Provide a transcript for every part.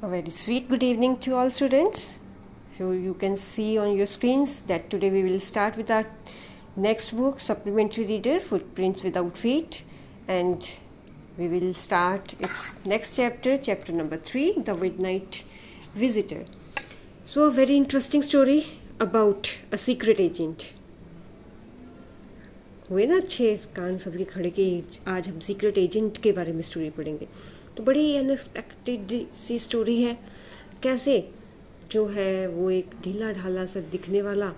A very sweet good evening to all students. So you can see on your screens that today we will start with our next book, Supplementary Reader, Footprints Without Feet, and we will start its next chapter, chapter number 3, The Midnight Visitor. So a very interesting story about a secret agent. हुए ना अच्छे कान सबके खड़े के आज हम secret agent के बारे में स्टोरी पढ़ेंगे. तो बड़ी अनएक्सपेक्टेड सी स्टोरी है. कैसे जो है वो एक ढीला ढाला सा दिखने वाला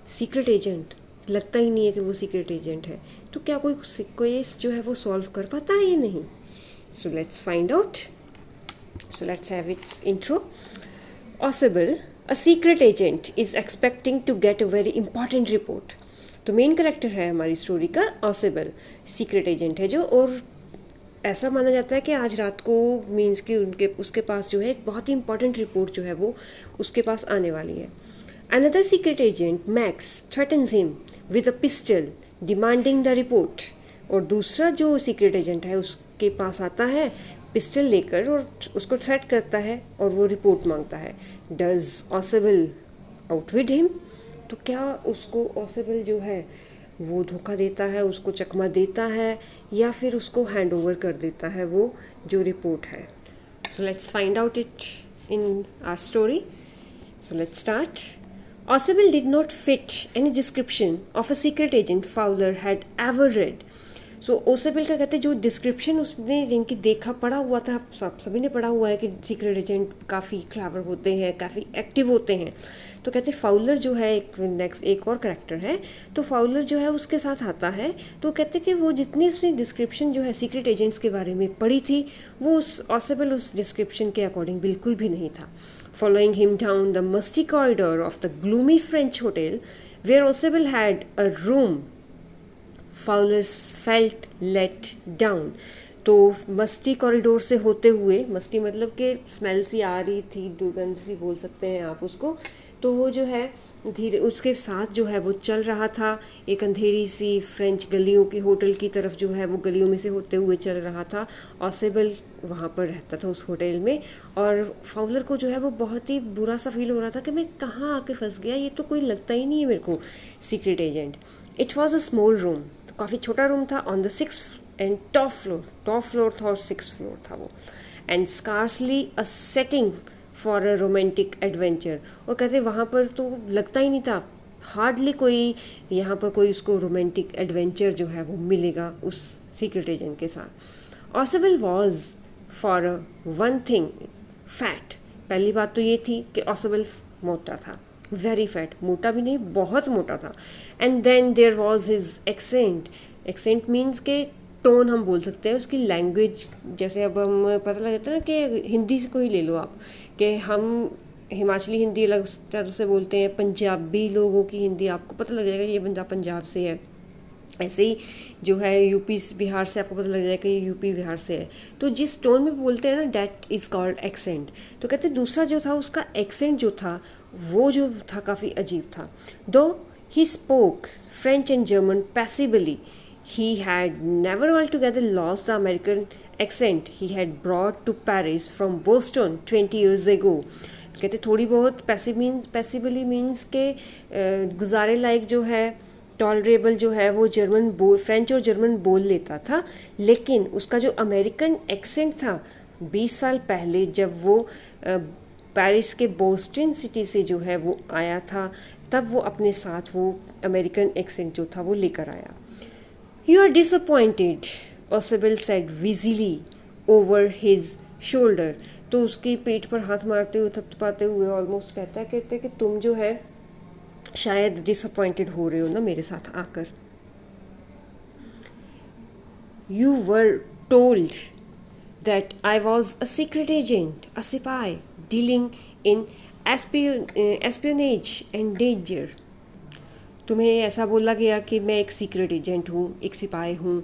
सीक्रेट एजेंट, लगता ही नहीं है कि वो सीक्रेट एजेंट है. तो क्या कोई केस जो है वो सॉल्व कर पाता है या नहीं? So let's find out. So let's have its intro. Ausable, a secret agent is expecting to get a very important report. तो मेन करेक्टर है हमारी स्टोरी का ऑसिबल, सीक्रेट एजेंट है जो, और ऐसा माना जाता है कि आज रात को मीन्स कि उसके पास जो है एक बहुत ही इंपॉर्टेंट रिपोर्ट जो है वो उसके पास आने वाली है. Another secret agent max threatens him with a pistol demanding the report. और दूसरा जो सीक्रेट एजेंट है उसके पास आता है पिस्टल लेकर और उसको थ्रेट करता है और वो रिपोर्ट मांगता है. Does Ausable outwit him? तो क्या उसको ऑसिबल जो है वो धोखा देता है, उसको चकमा देता है, या फिर उसको हैंड ओवर कर देता है वो जो रिपोर्ट है. So let's find out it in our story. So let's start. Ausable did not fit any description of a secret agent Fowler had ever read. So Ausable का कहते हैं जो डिस्क्रिप्शन उसने जिनकी देखा पढ़ा हुआ था, सभी ने पढ़ा हुआ है कि सीक्रेट एजेंट काफ़ी क्लेवर होते हैं, काफ़ी एक्टिव होते हैं. तो कहते हैं फाउलर जो है एक और करेक्टर है, तो फाउलर जो है उसके साथ आता है. तो कहते हैं कि वो जितनी उसने डिस्क्रिप्शन जो है सीक्रेट एजेंट्स के बारे में पढ़ी थी वो उस ऑसिबल उस डिस्क्रिप्शन के अकॉर्डिंग बिल्कुल भी नहीं था. Following him down the musty corridor of the gloomy French hotel where Ausable had a room, Fowler's felt let down. तो मस्टी कॉरिडोर से होते हुए, मस्टी मतलब कि स्मेल सी आ रही थी, दुर्गंध सी बोल सकते हैं आप उसको. तो वो जो है धीरे उसके साथ जो है वो चल रहा था एक अंधेरी सी फ्रेंच गलियों की होटल की तरफ, जो है वो गलियों में से होते हुए चल रहा था. ऑसिबल वहाँ पर रहता था उस होटल में, और फाउलर को जो है वो बहुत ही बुरा सा फील हो रहा था कि मैं कहाँ आके फंस गया, ये तो कोई लगता ही नहीं है मेरे को secret agent. It was a small room, तो काफ़ी छोटा रूम था. On the 6th and top floor था और 6th फ्लोर था वो. And scarcely a setting for a romantic adventure. और कहते वहाँ पर तो लगता ही नहीं था, हार्डली कोई यहाँ पर कोई उसको रोमांटिक एडवेंचर जो है वो मिलेगा उस सीक्रेट एजेंट के साथ. ऑसिबल was for one thing fat. पहली बात तो ये थी कि ऑसिबल मोटा था, वेरी फैट, मोटा भी नहीं बहुत मोटा था. And then there was his accent. Accent means के टोन हम बोल सकते हैं, उसकी लैंग्वेज. जैसे अब हम पता लग जाता है ना कि हिंदी से कोई ले लो आप, कि हम हिमाचली हिंदी अलग तरह से बोलते हैं, पंजाबी लोगों की हिंदी आपको पता लग जाएगा ये बंदा पंजाब से है. ऐसे ही जो है यूपी बिहार से आपको पता लग जाएगा ये यूपी बिहार से है. तो जिस टोन में बोलते हैं ना, डैट इज़ कॉल्ड एक्सेंट. तो कहते हैं दूसरा जो था उसका एक्सेंट जो था वो जो था काफ़ी अजीब था. दो ही spoke French and German passably, he had never altogether lost the American accent he had brought to Paris from Boston 20 years ago. कहते थोड़ी बहुत पैसिबली मीन्स के गुजारे लायक जो है, टॉलरेबल जो है वो फ्रेंच और जर्मन बोल लेता था. लेकिन उसका जो अमेरिकन एक्सेंट था 20 साल पहले जब वो पेरिस के बोस्टन सिटी से जो है वो आया था, तब वो अपने साथ वो अमेरिकन एक्सेंट जो था वो लेकर आया. You are disappointed, Osibel said wheezily over his shoulder. तो उसकी पीठ पर हाथ मारते हुए थपथपाते हुए ऑलमोस्ट कहते कि तुम जो है शायद डिसअपॉइंटेड हो रहे हो ना मेरे साथ आकर. You were told that I was a secret agent, a spy dealing in espionage and danger. तुम्हें ऐसा बोला गया कि मैं एक सीक्रेट एजेंट हूँ, एक सिपाही हूँ,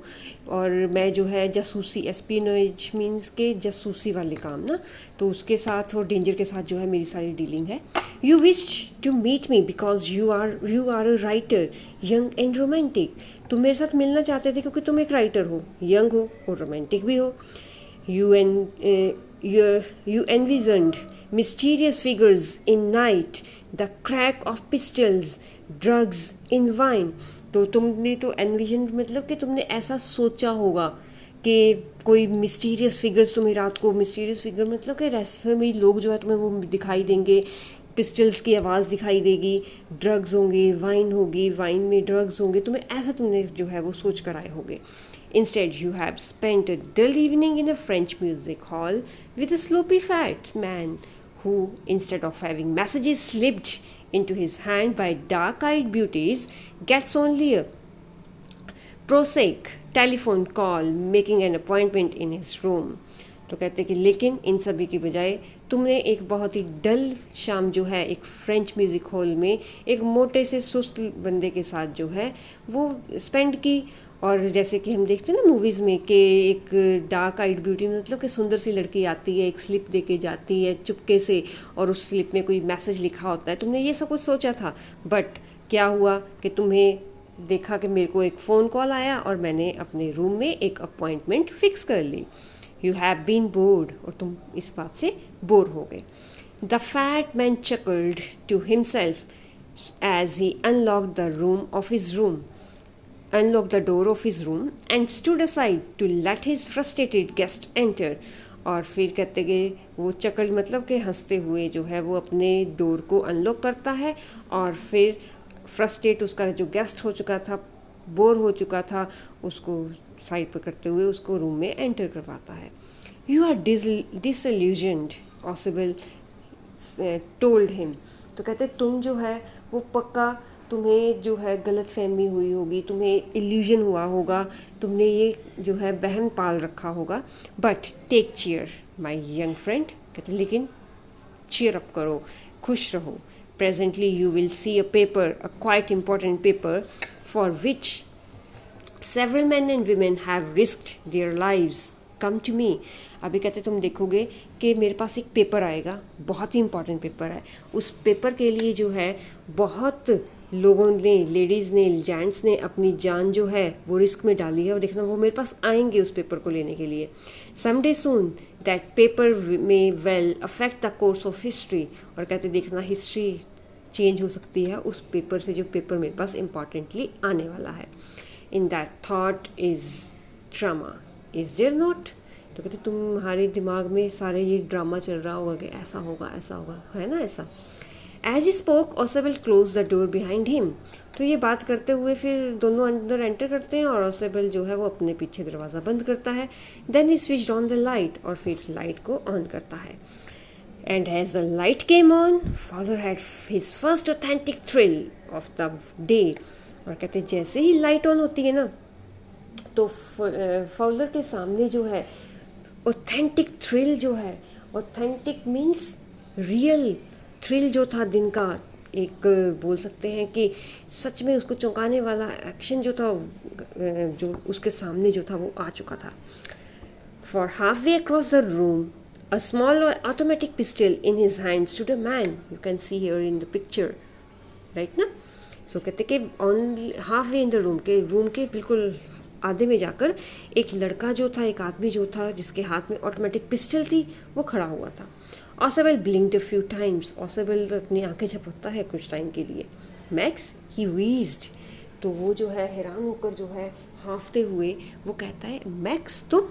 और मैं जो है जासूसी, एस्पियोनेज मीन्स के जासूसी वाले काम ना, तो उसके साथ और डेंजर के साथ जो है मेरी सारी डीलिंग है. You wish to meet me because you are a writer young and romantic. तुम मेरे साथ मिलना चाहते थे क्योंकि तुम एक राइटर हो, यंग हो और रोमांटिक भी हो. you envisioned mysterious figures in night, the crack of pistols, drugs in wine. तो तुमने तो एनविजन मतलब कि तुमने ऐसा सोचा होगा कि कोई मिस्टीरियस फिगर्स तुम्हें रात को, मिस्टीरियस फिगर मतलब कि रहस्यमयी लोग जो है तुम्हें वो दिखाई देंगे, पिस्टल्स की आवाज़ दिखाई देगी, ड्रग्स होंगे, वाइन होगी, वाइन में ड्रग्स होंगे, तुम्हें ऐसा तुमने जो है वो सोच कर आए होगे. Instead, you have spent a dull evening in a French music hall with a sloppy fat man who, instead of having messages slipped into his hand by dark-eyed beauties, gets only a prosaic telephone call making an appointment in his room. तो कहते कि लेकिन इन सभी की बजाय तुमने एक बहुत ही डल शाम जो है एक फ्रेंच म्यूज़िक हॉल में एक मोटे से सुस्त बंदे के साथ जो है वो स्पेंड की. और जैसे कि हम देखते हैं ना मूवीज़ में कि एक डार्क आइड ब्यूटी मतलब कि सुंदर सी लड़की आती है, एक स्लिप दे के जाती है चुपके से और उस स्लिप में कोई मैसेज लिखा होता है. तुमने ये सब कुछ सोचा था, बट क्या हुआ कि तुम्हें देखा कि मेरे को एक फ़ोन कॉल आया और मैंने अपने रूम में एक अपॉइंटमेंट फ़िक्स कर ली. यू हैव बीन बोर्ड, और तुम इस बात से बोर हो गए. The fat man chuckled to himself as he unlock the room of his room unlocked the door of his room and stood aside to let his frustrated guest enter. और फिर कहते गए वो चकल मतलब कि हंसते हुए जो है वो अपने डोर को अनलॉक करता है और फिर फ्रस्ट्रेट उसका जो गेस्ट हो चुका था, बोर हो चुका था, उसको साइड पर करते हुए उसको रूम में एंटर करवाता है. You are disillusioned, Ausable told him. तो कहते तुम जो है वो पक्का तुम्हें जो है गलत फहमी हुई होगी, तुम्हें इल्यूजन हुआ होगा, तुमने ये जो है बहम पाल रखा होगा. But take cheer my young friend. कहते लेकिन चेयर अप करो, खुश रहो. Presently you will see a paper, a quite important paper for which several man and women have risked their lives. Come to me. अभी कहते तुम देखोगे कि मेरे पास एक पेपर आएगा, बहुत ही इंपॉर्टेंट पेपर है. उस पेपर के लिए जो है बहुत लोगों ने, लेडीज़ ने, जेंट्स ने अपनी जान जो है वो रिस्क में डाली है और देखना वो मेरे पास आएंगे उस पेपर को लेने के लिए. समडे सून दैट पेपर में well affect the course of history. और कहते देखना हिस्ट्री चेंज हो सकती है उस पेपर से जो पेपर मेरे पास इम्पॉर्टेंटली आने वाला है. In that thought is drama, is there not. तो कहते तुम्हारे दिमाग में सारे ये ड्रामा चल रहा होगा कि ऐसा होगा, ऐसा होगा, है ना ऐसा. As he spoke Ausable close the door behind him. तो ये बात करते हुए फिर दोनों अंदर एंटर करते हैं और ओसेबल जो है वो अपने पीछे दरवाज़ा बंद करता है. Then he switched on the light, और फिर लाइट को ऑन करता है. And as the light came on, father had his first authentic thrill of the day. और कहते जैसे ही लाइट ऑन होती है ना तो फाउलर के सामने जो है ऑथेंटिक थ्रिल जो है, ऑथेंटिक मीन्स रियल थ्रिल जो था दिन का, एक बोल सकते हैं कि सच में उसको चौंकाने वाला एक्शन जो था जो उसके सामने जो था वो आ चुका था. For half way across the room a small automatic pistol in his hand stood a man. You can see here in the picture, right ना. सो कहते कि on half way in the room के बिल्कुल आधे में जाकर एक लड़का जो था, एक आदमी जो था जिसके हाथ में ऑटोमेटिक पिस्टल थी, वो खड़ा हुआ था. Ausable ब्लिंक्ड a few times. Ausable अपनी आंखें झपकता है कुछ टाइम के लिए. मैक्स ही वीज्ड. तो वो जो है हैरान होकर जो है हाँफते हुए वो कहता है मैक्स तुम.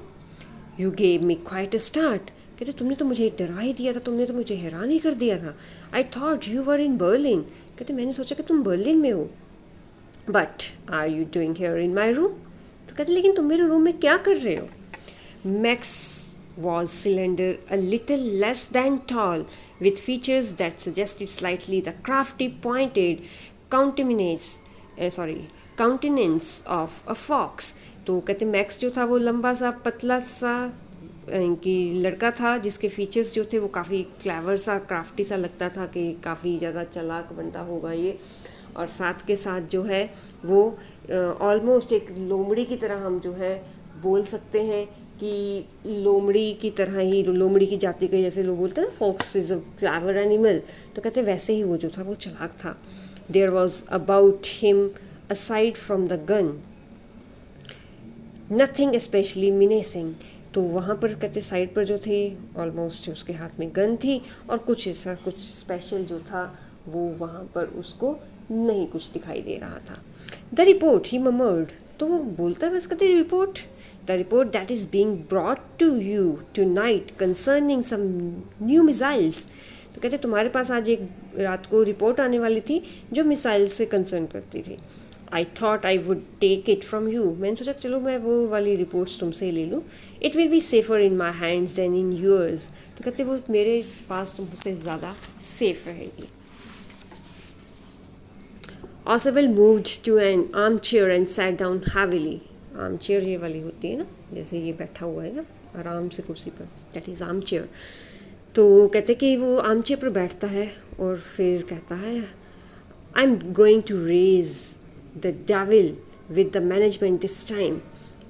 You gave me quite a start. कहते तुमने तो मुझे डरा ही दिया था, तुमने तो मुझे हैरान ही कर दिया था. I thought you were in Berlin. कहते मैंने सोचा कि तुम बर्लिन में हो. But are you doing here in my room. तो कहते लेकिन तुम मेरे रूम में क्या कर रहे हो. Max was slender, a little less than tall, with features that suggested slightly the crafty, pointed countenance of a fox. तो कहते मैक्स जो था वो लंबा सा पतला सा कि लड़का था जिसके फीचर्स जो थे वो काफ़ी क्लेवर सा, क्राफ्टी सा लगता था कि काफ़ी ज़्यादा चालाक बनता होगा ये. और साथ के साथ जो है वो ऑलमोस्ट एक लोमड़ी की तरह हम जो है बोल सकते हैं कि लोमड़ी की तरह ही, लोमड़ी की जाति के जैसे लोग बोलते हैं ना fox is a clever animal. तो कहते वैसे ही वो जो था वो चालाक था. There was about him aside from the gun nothing specially menacing. तो वहाँ पर कहते साइड पर जो थे ऑलमोस्ट उसके हाथ में गन थी, और कुछ ऐसा कुछ स्पेशल जो था वो वहाँ पर उसको नहीं कुछ दिखाई दे रहा था. द रिपोर्ट ही ममर्ड, तो वो बोलता है बस कहते report, the report that is being brought to you tonight concerning some new missiles. तो कहते तुम्हारे पास आज एक रात को रिपोर्ट आने वाली थी जो मिसाइल से कंसर्न करती थी. I thought I would take it from you, मैंने सोचा चलो मैं वो वाली रिपोर्ट्स तुमसे ले लूँ. It will be safer in my hands than in yours, तो कहते वो मेरे पास तुमसे ज़्यादा सेफ रहेगी. Oswald moved to an armchair and sat down heavily. Armchair ये वाली होती है ना, जैसे ये बैठा हुआ है ना आराम से कुर्सी पर, दैट इज़ आर्मचेयर. तो कहते कि वो आर्मचेयर पर बैठता है और फिर कहता है I am going to raise the devil with the management this time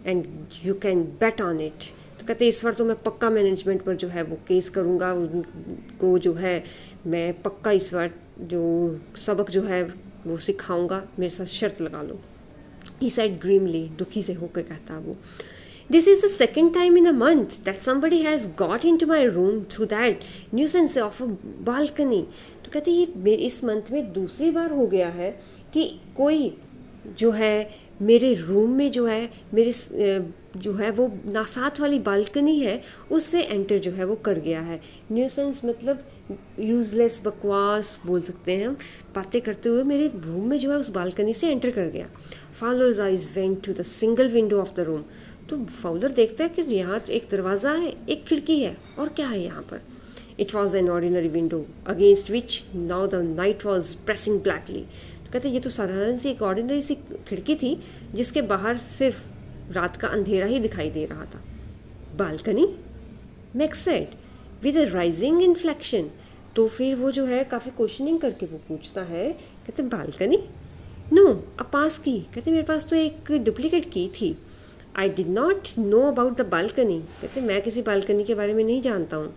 and you can bet on it. तो कहते इस बार तो मैं पक्का मैनेजमेंट पर जो है वो केस करूँगा, उनको जो है मैं पक्का इस बार जो सबक जो है वो सिखाऊंगा, मेरे साथ शर्त लगा लो. ही सेड ग्रीमली, दुखी से होकर कहता वो, this is the second time in a month that somebody has got into my room through that nuisance of a balcony. तो कहते ये इस मंथ में दूसरी बार हो गया है कि कोई जो है मेरे रूम में जो है मेरे जो है वो साथ वाली बालकनी है उससे एंटर जो है वो कर गया है. न्यूसेंस मतलब यूजलेस बकवास बोल सकते हैं हम, बातें करते हुए मेरे रूम में जो है उस बालकनी से एंटर कर गया. Fowler's eyes went to the single window of the room. तो फाउलर देखता है कि यहाँ एक दरवाज़ा है, एक खिड़की है, और क्या है यहाँ पर. It was an ordinary window against which now the night was pressing blackly. तो कहते ये तो साधारण सी एक ऑर्डिनरी सी खिड़की थी जिसके बाहर सिर्फ रात का अंधेरा ही दिखाई दे रहा था. Balcony, max said with a rising inflection. तो फिर वो जो है काफ़ी क्वेश्चनिंग करके वो पूछता है, कहते बालकनी, नो अ पास की. कहते मेरे पास तो एक डुप्लीकेट की थी. I did not know about the balcony. कहते मैं किसी बालकनी के बारे में नहीं जानता हूँ.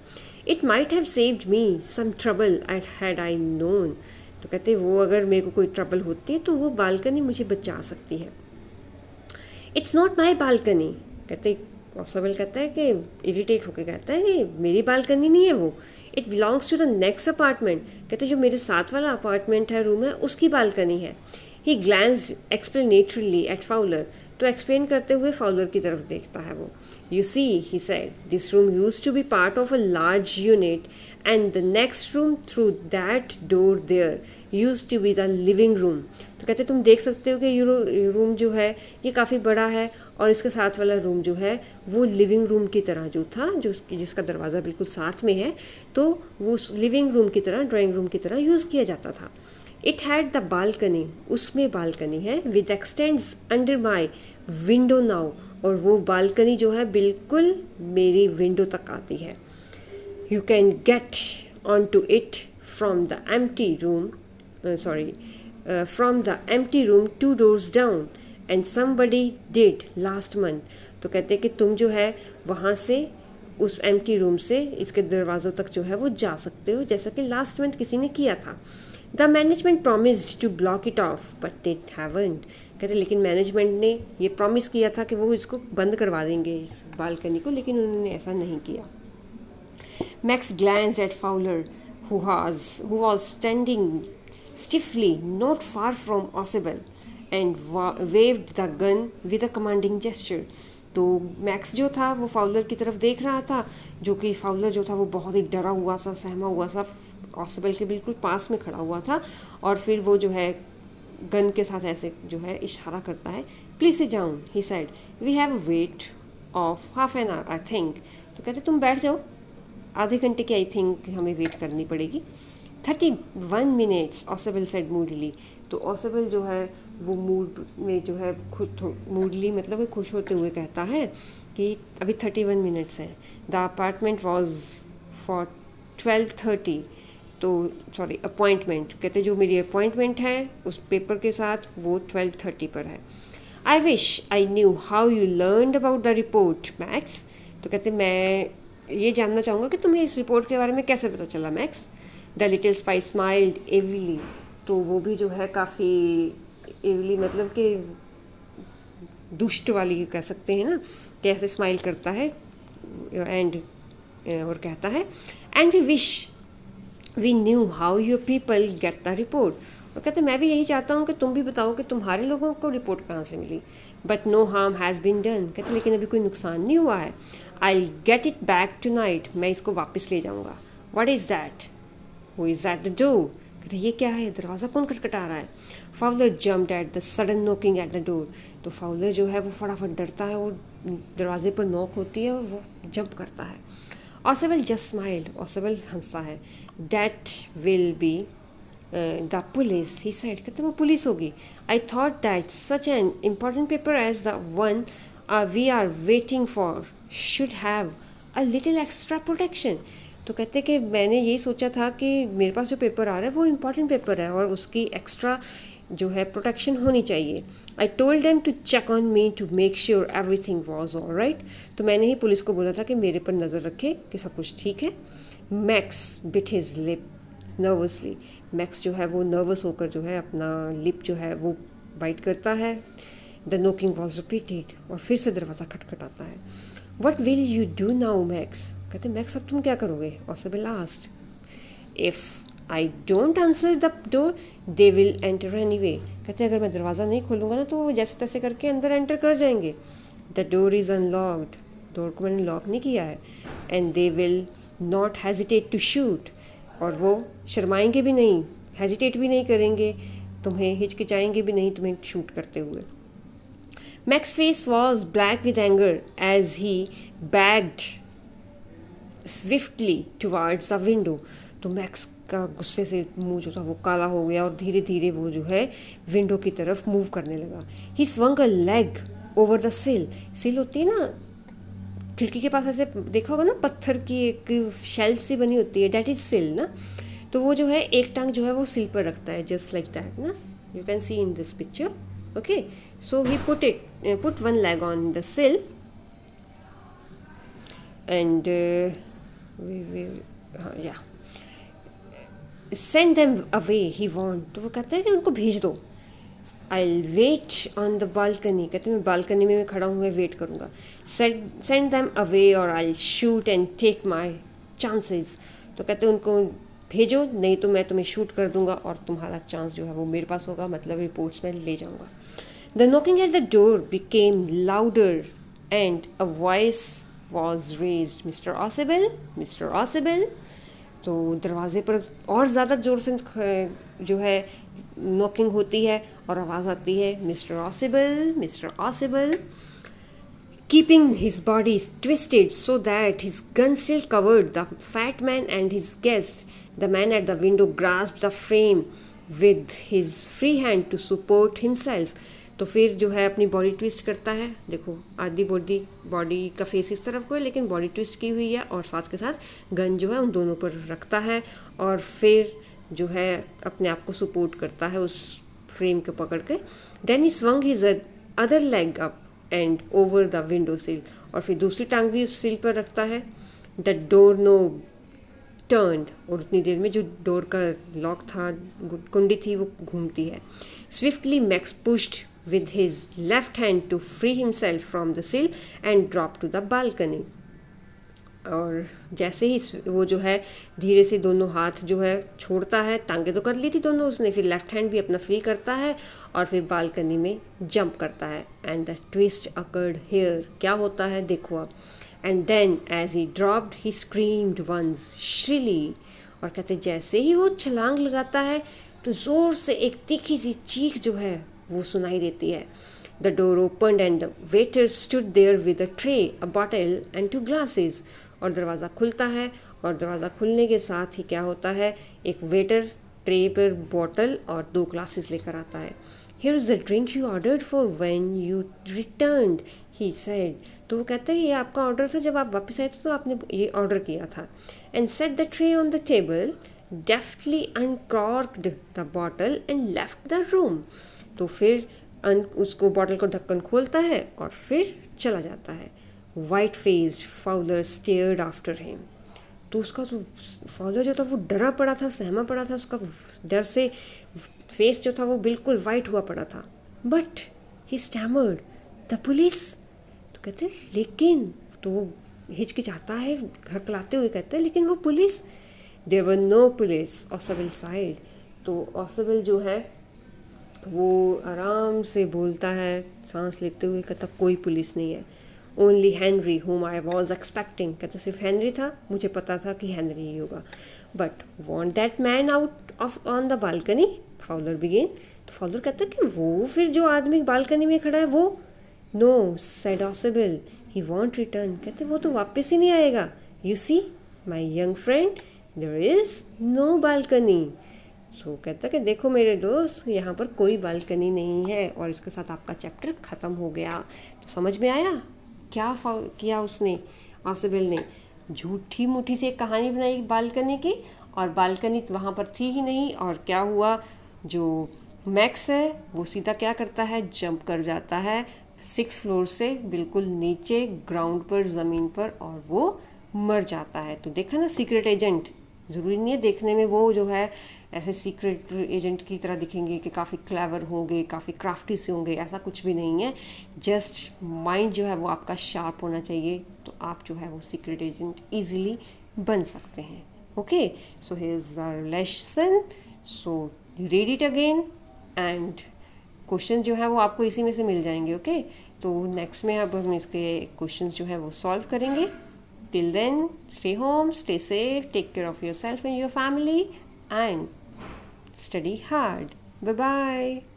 It might have saved me some trouble at had I known. तो कहते वो अगर मेरे को कोई ट्रबल होती है तो वो बालकनी मुझे बचा सकती है. It's not my balcony. कहते ऑसवेल कहता है कि इरिटेट होकर कहता है कि मेरी बालकनी नहीं है वो, it belongs to the next apartment. कहते जो मेरे साथ वाला अपार्टमेंट है, रूम है, उसकी बालकनी है. He glanced explanatorily at Fowler. तो एक्सप्लेन करते हुए फाउलर की तरफ देखता है वो. You see, he said, this room used to be part of a large unit and the next room through that door there used to be the living room. तो कहते तुम देख सकते हो कि ये रूम जो है ये काफ़ी बड़ा है और इसके साथ वाला रूम जो है वो लिविंग रूम की तरह जो था, जो जिसका दरवाज़ा बिल्कुल साथ में है, तो वो लिविंग रूम की तरह, ड्राइंग रूम की तरह यूज़ किया जाता था. इट हैड द बालकनी, उसमें बालकनी है, with x tends under my window now. और वो बालकनी जो है बिल्कुल मेरी विंडो तक आती है. You can get on to it from the empty room, from the empty room 2 doors down and somebody did last month. तो कहते हैं कि तुम जो है वहाँ से उस एम्प्टी रूम से इसके दरवाज़ों तक जो है वो जा सकते हो, जैसा कि लास्ट मंथ किसी ने किया था. The management promised to block it off but it haven't. कहते लेकिन मैनेजमेंट ने ये प्रॉमिस किया था कि वो इसको बंद करवा देंगे इस बालकनी को, लेकिन उन्होंने ऐसा नहीं किया. Max glans eight Fowler who was standing stiffly not far from Oswald and waved the gun with a commanding gesture. तो मैक्स जो था वो फाउलर की तरफ देख रहा था, जो कि फाउलर जो था वो बहुत ही डरा हुआ सा, सहमा हुआ सा, ऑसवेल के बिल्कुल पास में खड़ा हुआ था. और फिर वो जो है गन के साथ ऐसे जो है इशारा करता है. Please sit down, he said, we have wait of half an hour I think. तो कहते तुम बैठ जाओ, आधे घंटे की आई थिंक हमें वेट करनी पड़ेगी. 31 minutes, ऑसवेल सेड मूडली. तो ऑसवेल जो है वो मूड में जो है खुद मूडली मतलब वो खुश होते हुए कहता है कि अभी 31 minutes हैं. The apartment was for 12:30. तो सॉरी अपॉइंटमेंट, कहते जो मेरी अपॉइंटमेंट है उस पेपर के साथ वो 12:30 पर है. I wish I knew how you learned about the report max. तो कहते मैं ये जानना चाहूँगा कि तुम्हें इस रिपोर्ट के बारे में कैसे पता चला Max. The little spy smiled evilly. तो वो भी जो है काफ़ी एविली मतलब कि दुष्ट वाली कह सकते हैं ना, कैसे स्माइल करता है एंड और कहता है and we wish we knew how your people get the report. और कहते मैं भी यही चाहता हूँ कि तुम भी बताओ कि तुम्हारे लोगों को रिपोर्ट कहाँ से मिली। But no harm has been done, कहते लेकिन अभी कोई नुकसान नहीं हुआ है। I will get it back tonight, मैं इसको वापस ले जाऊँगा। What is that, who is at the door, कहते ये क्या है, दरवाज़ा कौन खटखटा रहा है। Fowler jumped at the sudden knocking at the door, तो फाउलर जो है वो फटाफट डरता है, वो दरवाजे पर नॉक होती है और वो जंप करता है। ऑसेबल जस्ट स्माइल्ड, ऑसेबल हंसता है। That will be the police, he said, कहते वो पुलिस होगी। I thought that such an important paper as the one we are waiting for should have a little extra protection. तो कहते कि मैंने यही सोचा था कि मेरे पास जो पेपर आ रहा है वो इम्पॉर्टेंट पेपर है और उसकी एक्स्ट्रा जो है प्रोटेक्शन होनी चाहिए। I told them to check on me to make sure everything was all right, तो मैंने ही पुलिस को बोला था कि मेरे पर नज़र रखे कि सब कुछ ठीक है। Max bit his lip nervously, max जो है वो नर्वस होकर जो है अपना लिप जो है वो बाइट करता है। द नोकिंग वॉज रिपीटेड, और फिर से दरवाज़ा खटखटाता है। What will you do now max, कहते मैक्स अब तुम क्या करोगे। Ausable asked, if I don't answer the door they will enter anyway, कहते अगर मैं दरवाज़ा नहीं खोलूँगा ना तो वो जैसे तैसे करके अंदर एंटर कर जाएंगे। The door is unlocked, door को मैंने लॉक नहीं किया है। And they will not hesitate to shoot, और वो शर्माएंगे भी नहीं, हेजिटेट भी नहीं करेंगे, तुम्हें हिचकिचाएंगे भी नहीं तुम्हें शूट करते हुए। Max's face was black with anger as he backed swiftly towards the window. तो मैक्स का गुस्से से मुंह जो था वो काला हो गया और धीरे धीरे वो जो है विंडो की तरफ मूव करने लगा। He swung a leg over the sill. सिल होती है ना खिड़की के पास, ऐसे देखा होगा ना पत्थर की एक शेल्फ सी बनी होती है, डेट इज सिल ना। तो वो जो है एक टांग जो है वो सिल पर रखता है, जस्ट लाइक दैट ना, you can see in this picture. Okay, so he put one leg on the sill and send them away, he warned. तो वो कहते हैं कि उनको भेज दो। I'll wait on the balcony, कहते हैं मैं बालकनी में खड़ा हूँ, मैं वेट करूँगा। Send them away or I'll shoot and take my chances. तो कहते हैं उनको भेजो, नहीं तो मैं तुम्हें शूट कर दूंगा और तुम्हारा चांस जो है वो मेरे पास होगा, मतलब रिपोर्ट्स में ले जाऊंगा। The knocking at the door became louder and a voice was raised, mister Ausable, mister Ausable. तो दरवाजे पर और ज़्यादा ज़ोर से जो है नॉकिंग होती है और आवाज़ आती है, mister Ausable, mister Ausable. Keeping his body twisted so that his gun still covered the fat man and his guest, the man at the window grasped the frame with his free hand to support himself. तो फिर जो है अपनी body twist करता है, देखो आधी body का फेस इस तरफ को है लेकिन बॉडी ट्विस्ट की हुई है, और साथ के साथ गन जो है उन दोनों पर रखता है और फिर जो है अपने आप को सपोर्ट करता है उस फ्रेम को पकड़ के। Then he swung his other leg up and over the window sill, और फिर दूसरी टांग भी उस सिल पर रखता है। द डोर नोब टर्न्ड, और उतनी देर में जो डोर का लॉक था, कुंडी थी, वो घूमती है। Swiftly Max pushed with his left hand to free himself from the sill and drop to the balcony. और जैसे ही वो जो है धीरे से दोनों हाथ जो है छोड़ता है, टांगे तो कर ली थी दोनों उसने, फिर लेफ्ट हैंड भी अपना फ्री करता है और फिर बालकनी में जंप करता है। And the twist occurred here, क्या होता है देखो अब। And then as he dropped he screamed once shrilly, और कहते जैसे ही वो छलांग लगाता है तो ज़ोर से एक तीखी सी चीख जो है वो सुनाई देती है। The door opened and the waiter stood there with a tray, a bottle and 2 glasses, और दरवाज़ा खुलता है, और दरवाज़ा खुलने के साथ ही क्या होता है, एक वेटर ट्रे पर बॉटल और 2 ग्लासेस लेकर आता है। Here is the drink you ordered for when you returned, he said. तो वो कहते हैं ये आपका ऑर्डर था, जब आप वापस आए थे तो आपने ये ऑर्डर किया था। And set the tray on the table, deftly uncorked the bottle and left the room. तो फिर उसको बॉटल को ढक्कन खोलता है और फिर चला जाता है। White faced Fowler stared after him, तो उसका जो फाउलर जो था वो डरा पड़ा था, सहमा पड़ा था, उसका डर से फेस जो था वो बिल्कुल वाइट हुआ पड़ा था। But he stammered, the police, तो कहते लेकिन, तो वो हिचकिचाता है, हकलाते हुए कहता है, लेकिन वो police, there were no police Ausable side. तो ऑसवेल जो है वो आराम से बोलता है, सांस लेते हुए कहता कोई पुलिस नहीं है। Only Henry whom I was expecting, कहता सिर्फ हेनरी था, मुझे पता था कि हेनरी ही होगा। But want that man out of on the balcony, Fowler began. तो फाउलर कहता कि वो फिर जो आदमी बालकनी में खड़ा है वो, no said Ausable, he won't return, कहते वो तो वापस ही नहीं आएगा। You see my young friend, there is no balcony. So कहता कि देखो मेरे दोस्त, यहाँ पर कोई बालकनी नहीं है। और इसके साथ आपका चैप्टर ख़त्म हो गया। तो समझ में आया क्या किया उसने, ऑसवेल ने झूठी मूठी से एक कहानी बनाई बालकनी की, और बालकनी वहाँ पर थी ही नहीं। और क्या हुआ, जो मैक्स है वो सीधा क्या करता है, जंप कर जाता है 6 फ्लोर से बिल्कुल नीचे ग्राउंड पर, ज़मीन पर, और वो मर जाता है। तो देखा ना, सीक्रेट एजेंट ज़रूरी नहीं है देखने में वो जो है ऐसे सीक्रेट एजेंट की तरह दिखेंगे कि काफ़ी क्लेवर होंगे, काफ़ी क्राफ्टी से होंगे, ऐसा कुछ भी नहीं है। जस्ट माइंड जो है वो आपका शार्प होना चाहिए, तो आप जो है वो सीक्रेट एजेंट ईजिली बन सकते हैं। Okay, so here is the lesson, so read it again and question जो है वो आपको इसी में से मिल जाएंगे। ओके, तो नेक्स्ट में अब हम इसके क्वेश्चन जो है वो सॉल्व करेंगे। Till then, stay home, stay safe, take care of yourself and your family, and study hard. Bye bye.